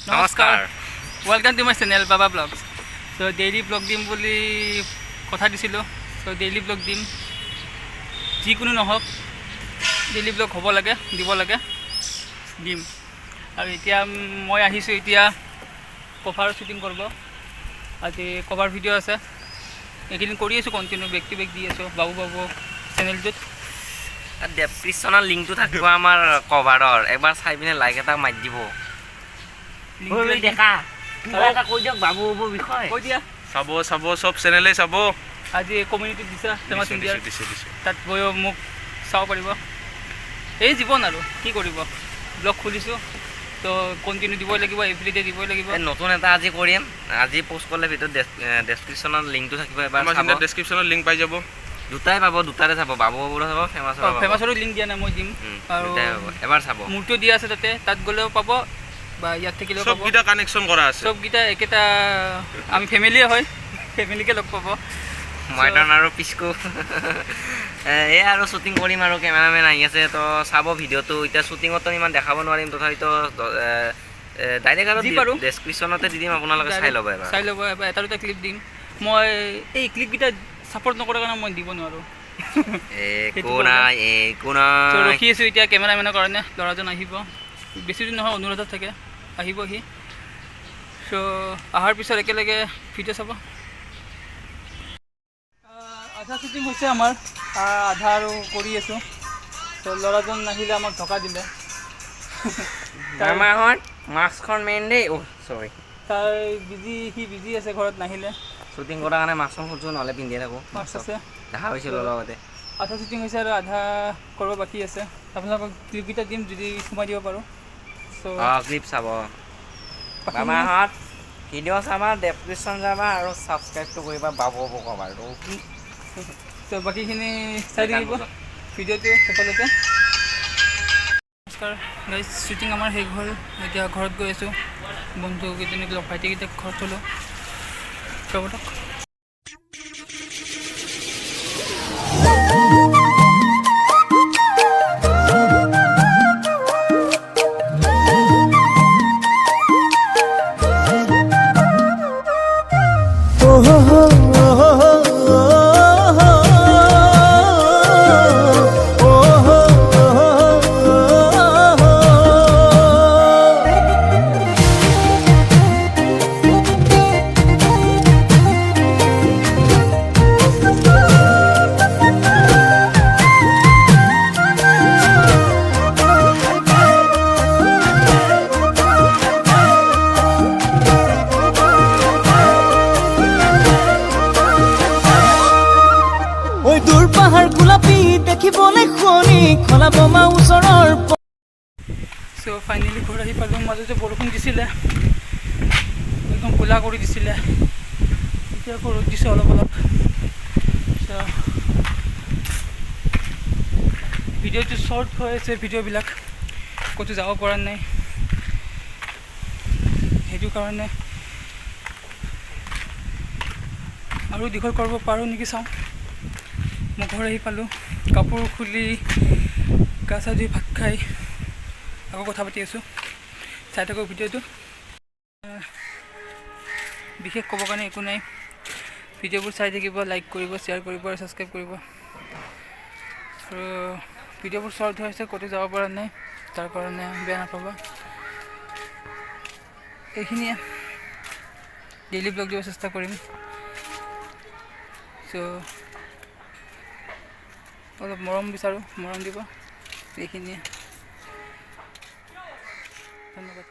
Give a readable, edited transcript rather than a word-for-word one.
নমস্কাৰ welcome to my channel বাবা blogs. চ' daily blog দিম বুলি কথা দিছিলোঁ। চ' ডেইলি ব্লগ দিম, যিকোনো নহওক ডেইলি ব্লগ হ'ব লাগে, দিব লাগে, দিম। আৰু এতিয়া মই আহিছোঁ এতিয়া কভাৰ শ্বুটিং কৰিব। আজি কভাৰ ভিডিঅ' আছে, এইকেইদিন কৰি আছোঁ কণ্টিনিউ, বেক টু বেক দি আছোঁ বাবু চেনেলটোত। ডেছক্ৰিপশ্যনৰ লিংকটো থাকিব আমাৰ কভাৰৰ, এবাৰ চাই পিনে লাইক এটা মাৰি দিব। দেখা এটা কৈ দিয়ক বাবুৰ বিষয়ে, কৈ দিয়া। চাব চব চেনেলেই চাব। আজি কমিউনিটিত দিছা ফেমাছ ইণ্ডিয়াৰ, তাত গৈ মোক চাব পাৰিব। এই জীৱন আৰু কি কৰিব, ব্লগ খুলিছোঁ তো কণ্টিনিউ দিবই লাগিব, এভৰিডে দিবই লাগিব। নতুন এটা আজি কৰিম, আজি পোষ্ট কৰিলে ভিতৰত ডেছক্ৰিপশ্যনৰ লিংকটো থাকিব, এবাৰ ডেছক্ৰিপশ্যনৰ লিংক পাই যাব। দুটাই পাব, দুটাৰে চাব, বাবুৰো চাব, ফেমাছৰো লিংক দিয়া নাই, মই দিম। আৰু এবাৰ চাব, মোৰটো দিয়া আছে তাত গ'লেও পাব বা ইয়াত থাকিলেও পাব। চবকেইটা কানেকশ্যন কৰা আছে, চবকেইটা একেটা, আমি ফেমিলিয়ে হয়, ফেমিলিকে লগ পাব। মইদান আৰু পিছকো এই আৰু শ্বুটিং কৰিম আৰু কেমেৰামেন আহি আছে, তো চাব ভিডিঅ'টো। এতিয়া শ্বুটিঙতো ইমান দেখাব নোৱাৰিম, তথাপিতো ডাইৰেক্ট আৰু ডেছক্ৰিপশ্যনতে দি দিম, আপোনালোকে চাই ল'ব এবাৰ এটা দুটা ক্লিপ দিম। মই এই ক্লিপকেইটা ছাপোৰ্ট নকৰাৰ কাৰণে মই দিব নোৱাৰোঁ। ৰখি আছোঁ এতিয়া কেমেৰামেনৰ কাৰণে, ল'ৰাজন আহিব বেছিদিন নহয়, অনুৰাধত থাকে, আহিবহি। চ' অহাৰ পিছত একেলগে ভিডিঅ' চাব। আধা শ্বুটিং হৈছে আমাৰ, আধা আৰু কৰি আছোঁ। ত' ল'ৰাজন নাহিলে আমাক ধকা দিলে। মাস্কখন মেইন দেই, চৰি সি বিজি আছে, ঘৰত নাহিলে। শ্বুটিং কৰাৰ কাৰণে মাস্কখন খুলিছোঁ, নহ'লে পিন্ধিয়ে থাকোঁ। মাস্ক আছে, দেখা পাইছিলোঁ লগতে। আধা শ্বুটিং হৈছে আৰু আধা কৰিব বাকী আছে। আপোনালোকক ক্লিপকেইটা দিম, যদি সোমাই দিব পাৰোঁ। ক্লিপ চাব, মামাহঁত ভিডিঅ' চাবা, ডেছক্ৰিপশ্যন যাবা আৰু ছাবস্ক্ৰাইবটো কৰিবা বাবু কভাৰটো। তো বাকীখিনি চাই থাকিব ভিডিঅ'টো শেষলৈকে। নমস্কাৰ গাইজ, শ্বুটিং আমাৰ শেষ হ'ল, এতিয়া ঘৰত গৈ আছোঁ। বন্ধুকেইজনীক লগ, ভাইটিকেইটাক ঘৰত থ'লোঁ। চবতক পাহাৰ গোলাপী দেখিবলৈ শুৱনি খলা বোমা ওচৰৰ। চ' ফাইনেলি ঘৰত আহি পালোঁ। মাজতে বৰষুণ দিছিলে, একদম ক'লা কৰি দিছিলে, এতিয়া আকৌ ৰ'দ দিছে অলপ অলপ। ভিডিঅ'টো শ্বৰ্ট হৈ আছে, ভিডিঅ'বিলাক ক'তো যাব পৰা নাই, সেইটো কাৰণে আৰু দীঘল কৰিব পাৰোঁ নেকি চাওঁ। মই ঘৰ আহি পালোঁ, কাপোৰ খুলি গা চা ধুই ভাত খাই আকৌ কথা পাতি আছোঁ। চাই থাকক ভিডিঅ'টো। বিশেষ ক'বৰ কাৰণে একো নাই, ভিডিঅ'বোৰ চাই থাকিব, লাইক কৰিব, শ্বেয়াৰ কৰিব আৰু ছাবস্ক্ৰাইব কৰিব। আৰু ভিডিঅ'বোৰ শ্বৰ্ট হৈ আছে, ক'তো যাব পৰা নাই, তাৰ কাৰণে বেয়া নাপাবা। এইখিনিয়ে, ডেইলি ব্লগ দিব চেষ্টা কৰিম। চ' অলপ মৰম বিচাৰোঁ, মৰম দিব। এইখিনিয়ে, ধন্যবাদ।